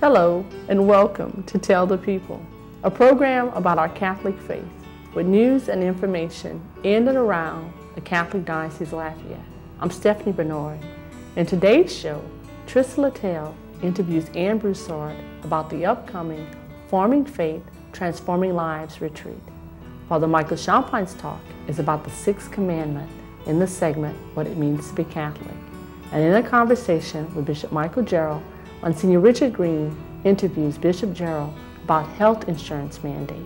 Hello and welcome to Tell the People, a program about our Catholic faith with news and information in and around the Catholic Diocese of Lafayette. I'm Stephanie Bernard. In today's show, Trista Littell interviews Ann Broussard about the upcoming Forming Faith, Transforming Lives retreat. Father Michael Champine's talk is about the sixth commandment in the segment, What It Means to be Catholic. And in a conversation with Bishop Michael Jarrell, Monsignor Richard Green interviews Bishop Jarrell about health insurance mandate.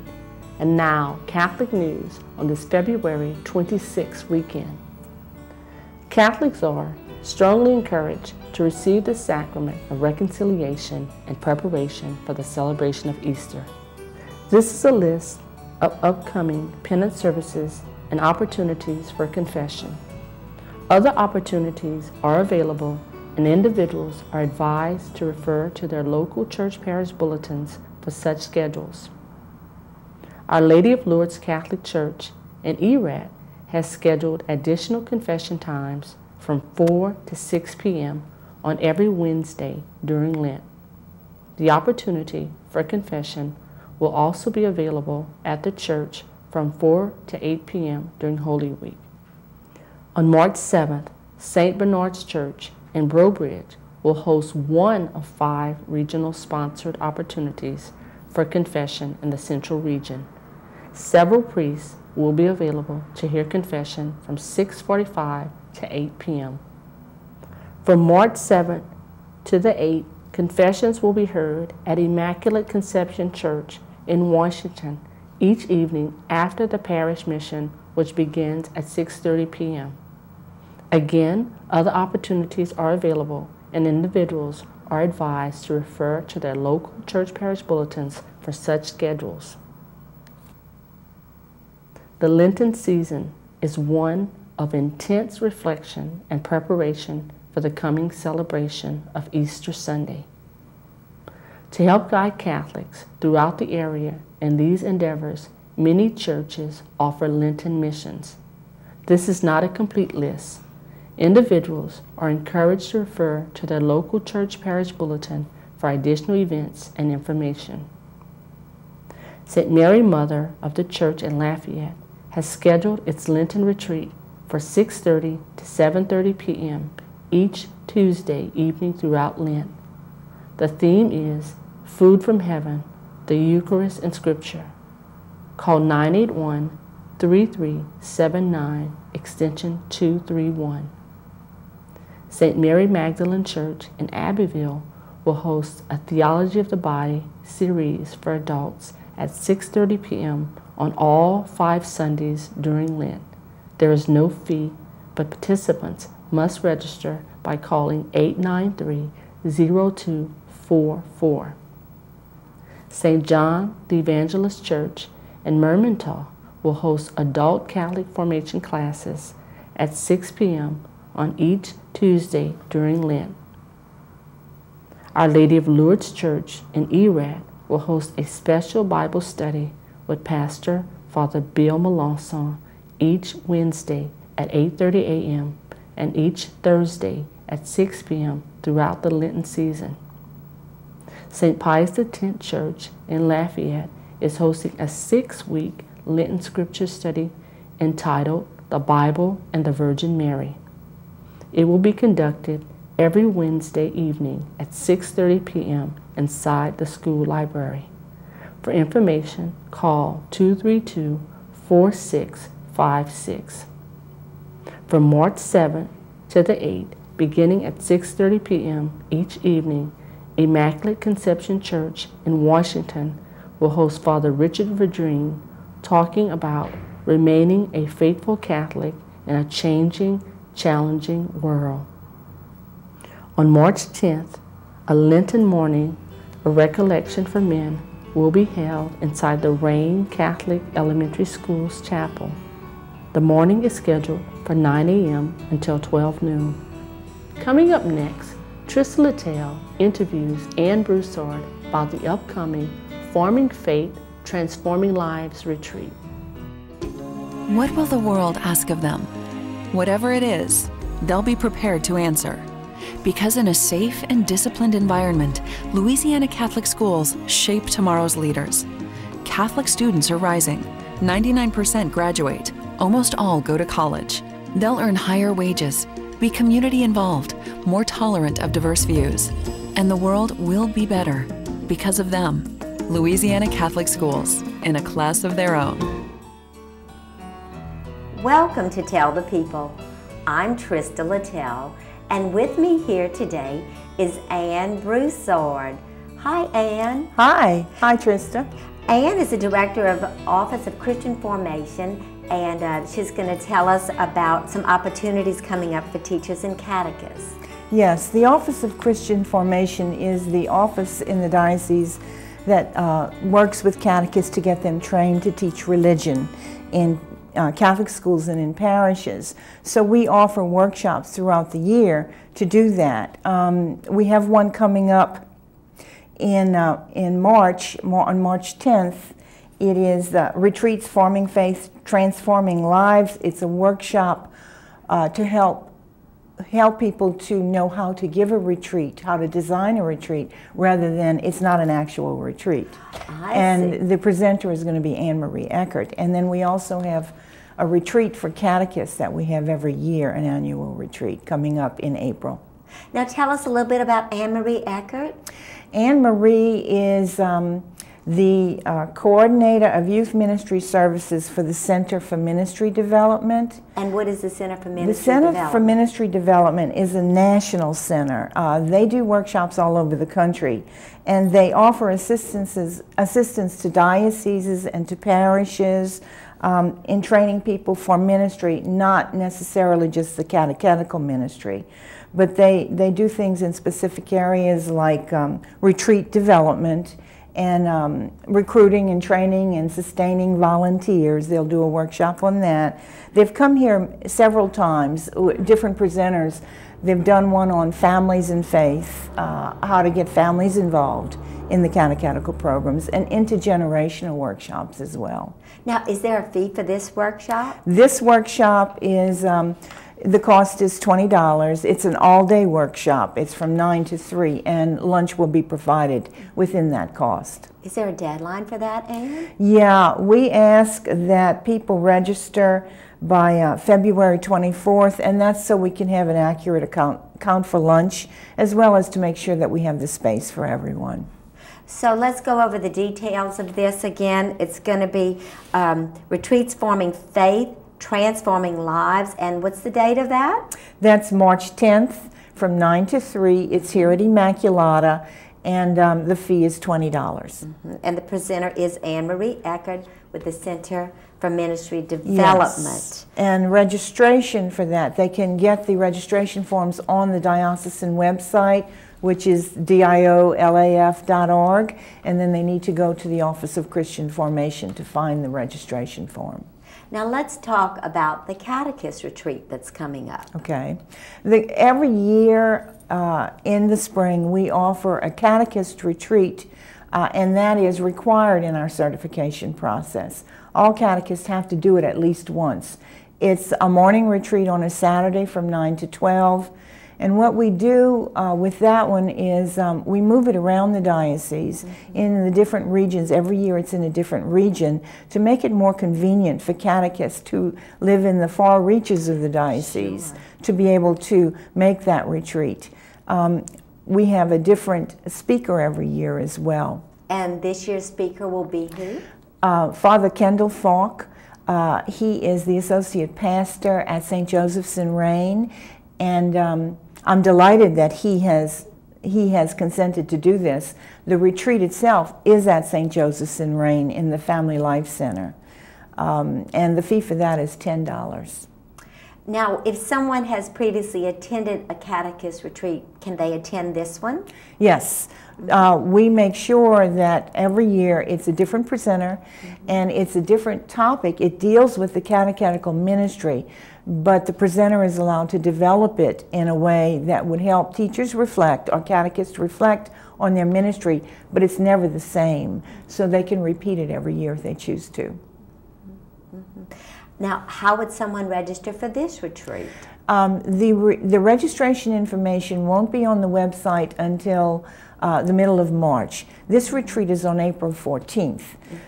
And now, Catholic news on this February 26th weekend. Catholics are strongly encouraged to receive the sacrament of reconciliation in preparation for the celebration of Easter. This is a list of upcoming penance services and opportunities for confession. Other opportunities are available, and individuals are advised to refer to their local church parish bulletins for such schedules. Our Lady of Lourdes Catholic Church in ERAT has scheduled additional confession times from 4 to 6 p.m. on every Wednesday during Lent. The opportunity for confession will also be available at the church from 4 to 8 p.m. during Holy Week. On March 7th, St. Bernard's Church in Breaux Bridge will host one of 5 regional sponsored opportunities for confession in the Central Region. Several priests will be available to hear confession from 6:45 to 8 p.m. From March 7th to the 8th, confessions will be heard at Immaculate Conception Church in Washington each evening after the parish mission, which begins at 6:30 p.m. Again, other opportunities are available, and individuals are advised to refer to their local church parish bulletins for such schedules. The Lenten season is one of intense reflection and preparation for the coming celebration of Easter Sunday. To help guide Catholics throughout the area in these endeavors, many churches offer Lenten missions. This is not a complete list. Individuals are encouraged to refer to their local church parish bulletin for additional events and information. St. Mary Mother of the Church in Lafayette has scheduled its Lenten retreat for 6:30 to 7:30 p.m. each Tuesday evening throughout Lent. The theme is Food from Heaven, the Eucharist and Scripture. Call 981-3379, extension 231. St. Mary Magdalene Church in Abbeville will host a Theology of the Body series for adults at 6:30 p.m. on all 5 Sundays during Lent. There is no fee, but participants must register by calling 893-0244. St. John the Evangelist Church in Mermentau will host adult Catholic formation classes at 6 p.m. on each Tuesday during Lent. Our Lady of Lourdes Church in ERAT will host a special Bible study with Pastor Father Bill Melanson each Wednesday at 8:30 a.m. and each Thursday at 6 p.m. throughout the Lenten season. St. Pius X Church in Lafayette is hosting a 6-week Lenten scripture study entitled The Bible and the Virgin Mary. It will be conducted every Wednesday evening at 6:30 p.m. inside the school library. For information, call 232-4656. From March 7th to the 8th, beginning at 6:30 p.m. each evening, Immaculate Conception Church in Washington will host Father Richard Verdreen talking about remaining a faithful Catholic in a changing, challenging world. On March 10th, a Lenten morning, a recollection for men, will be held inside the Rain Catholic Elementary School's chapel. The morning is scheduled for 9 a.m. until 12 noon. Coming up next, Trista Littell interviews Ann Broussard about the upcoming Forming Faith, Transforming Lives retreat. What will the world ask of them? Whatever it is, they'll be prepared to answer. Because in a safe and disciplined environment, Louisiana Catholic schools shape tomorrow's leaders. Catholic students are rising. 99% graduate. Almost all go to college. They'll earn higher wages, be community involved, more tolerant of diverse views. And the world will be better because of them. Louisiana Catholic schools, in a class of their own. Welcome to Tell the People. I'm Trista Littell, and with me here today is Ann Broussard. Hi, Ann. Hi. Hi, Trista. Ann is the Director of Office of Christian Formation, and she's going to tell us about some opportunities coming up for teachers and catechists. Yes, the Office of Christian Formation is the office in the diocese that works with catechists to get them trained to teach religion in Catholic schools and in parishes. So we offer workshops throughout the year to do that. We have one coming up in March, on March 10th. It is Retreats Forming Faith, Transforming Lives. It's a workshop to help people to know how to give a retreat, how to design a retreat, rather than it's not an actual retreat. And the presenter is going to be Anne Marie Eckert. And then we also have a retreat for catechists that we have every year, an annual retreat coming up in April. Now tell us a little bit about Anne Marie Eckert. Anne Marie is the coordinator of youth ministry services for the Center for Ministry Development. And what is the Center for Ministry Development? The Center for Ministry Development is a national center. They do workshops all over the country, and they offer assistance to dioceses and to parishes in training people for ministry, not necessarily just the catechetical ministry. But they do things in specific areas like retreat development, and recruiting and training and sustaining volunteers. They'll do a workshop on that. They've come here several times, different presenters. They've done one on families and faith, how to get families involved in the catechetical programs, and intergenerational workshops as well. Now, is there a fee for this workshop? This workshop is, the cost is $20. It's an all-day workshop. It's from 9 to 3, and lunch will be provided within that cost. Is there a deadline for that, Anne? Yeah, we ask that people register by February 24th, and that's so we can have an accurate count for lunch, as well as to make sure that we have the space for everyone. So let's go over the details of this again. It's going to be Retreats Forming Faith, Transforming Lives, and what's the date of that? That's March 10th from 9 to 3. It's here at Immaculata, and the fee is $20. Mm-hmm. And the presenter is Anne Marie Eckert with the Center for Ministry Development. Yes. And registration for that, they can get the registration forms on the diocesan website, which is diolaf.org, and then they need to go to the Office of Christian Formation to find the registration form. Now let's talk about the Catechist Retreat that's coming up. Okay. Every year in the spring we offer a Catechist Retreat, and that is required in our certification process. All catechists have to do it at least once. It's a morning retreat on a Saturday from 9 to 12. And what we do with that one is we move it around the diocese in the different regions. Every year it's in a different region to make it more convenient for catechists who live in the far reaches of the diocese to be able to make that retreat. We have a different speaker every year as well. And this year's speaker will be who? Father Kendall Falk. He is the associate pastor at St. Joseph's in Rain, and I'm delighted that he has consented to do this. The retreat itself is at St. Joseph's in Rain in the Family Life Center, and the fee for that is $10. Now, if someone has previously attended a catechist retreat, can they attend this one? Yes. We make sure that every year it's a different presenter and it's a different topic. It deals with the catechetical ministry, but the presenter is allowed to develop it in a way that would help teachers reflect or catechists reflect on their ministry, but it's never the same. So they can repeat it every year if they choose to. Now, how would someone register for this retreat? The registration information won't be on the website until the middle of March. This retreat is on April 14th.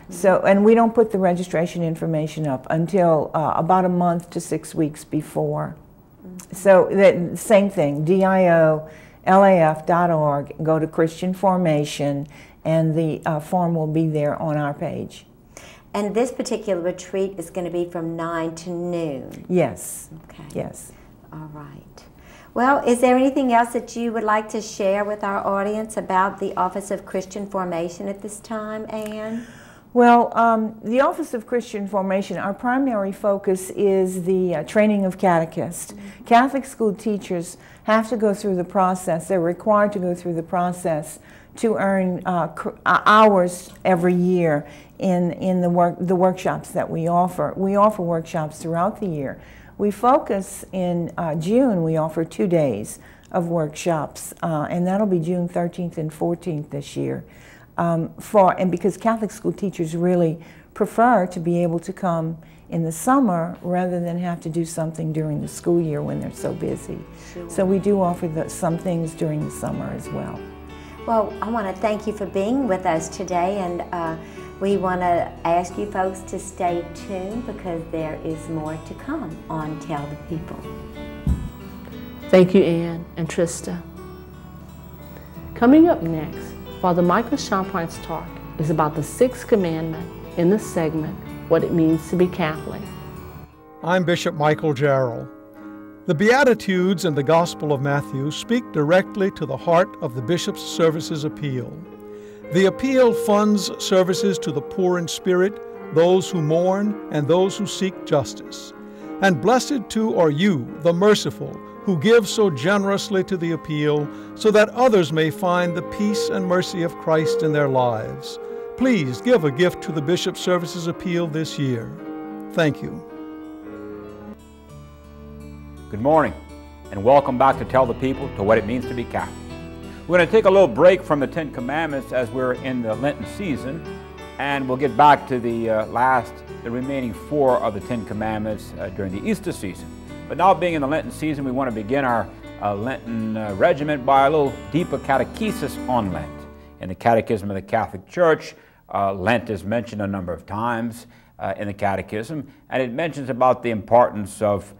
So, and we don't put the registration information up until about a month to 6 weeks before. So, that same thing, DIOLAF.org, go to Christian Formation, and the form will be there on our page. And this particular retreat is going to be from 9 to noon? Yes. Okay. Yes. All right. Well, is there anything else that you would like to share with our audience about the Office of Christian Formation at this time, Anne? Well, the Office of Christian Formation, our primary focus is the training of catechists. Catholic school teachers have to go through the process. They're required to go through the process to earn hours every year in the workshops that we offer. We offer workshops throughout the year. We focus in June, we offer 2 days of workshops, and that'll be June 13th and 14th this year. And because Catholic school teachers really prefer to be able to come in the summer rather than have to do something during the school year when they're so busy. Sure. So we do offer some things during the summer as well. Well, I want to thank you for being with us today, and we want to ask you folks to stay tuned because there is more to come on Tell the People. Thank you, Anne and Trista. Coming up next, Father Michael Champine's talk is about the 6th commandment in the segment, What It Means to be Catholic. I'm Bishop Michael Jarrell. The Beatitudes and the Gospel of Matthew speak directly to the heart of the Bishop's Services Appeal. The appeal funds services to the poor in spirit, those who mourn, and those who seek justice. And blessed too are you, the merciful, who give so generously to the appeal, so that others may find the peace and mercy of Christ in their lives. Please give a gift to the Bishop's Services Appeal this year. Thank you. Good morning, and welcome back to Tell the People to What It Means to be Catholic. We're going to take a little break from the 10 Commandments as we're in the Lenten season, and we'll get back to the remaining 4 of the 10 Commandments during the Easter season. But now being in the Lenten season, we want to begin our Lenten regimen by a little deeper catechesis on Lent. In the Catechism of the Catholic Church, Lent is mentioned a number of times in the Catechism, and it mentions about the importance of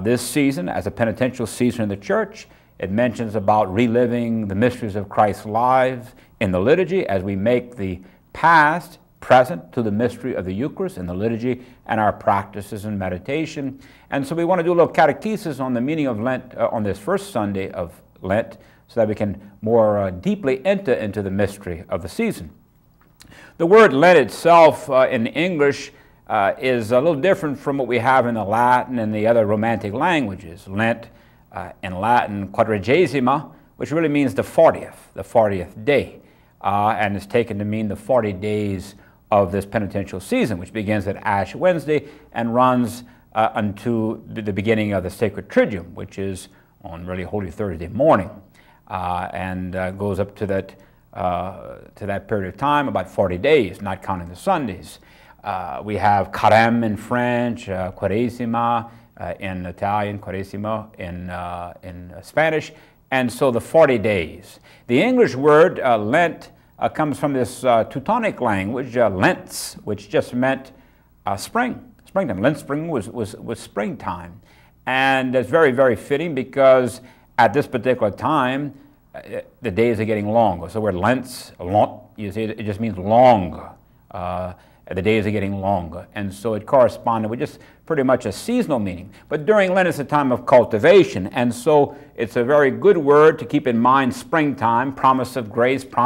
this season as a penitential season in the Church. It mentions about reliving the mysteries of Christ's life in the liturgy as we make the past present to the mystery of the Eucharist in the liturgy and our practices and meditation. And so we want to do a little catechesis on the meaning of Lent on this first Sunday of Lent so that we can more deeply enter into the mystery of the season. The word Lent itself in English is a little different from what we have in the Latin and the other Romantic languages. Lent in Latin, quadragesima, which really means the 40th day, and is taken to mean the 40 days of this penitential season, which begins at Ash Wednesday and runs unto the beginning of the Sacred Triduum, which is on really Holy Thursday morning, and goes up to that period of time, about 40 days, not counting the Sundays. We have Carême in French, Quaresima in Italian, Quaresima in Spanish, and so the 40 days. The English word Lent comes from this Teutonic language, Lents, which just meant springtime. Lent spring was springtime, and it's very, very fitting because at this particular time the days are getting longer. So where Lents, you see, it just means longer. The days are getting longer, and so it corresponded with just pretty much a seasonal meaning. But during Lent, it's a time of cultivation, and so it's a very good word to keep in mind. Springtime, promise of grace,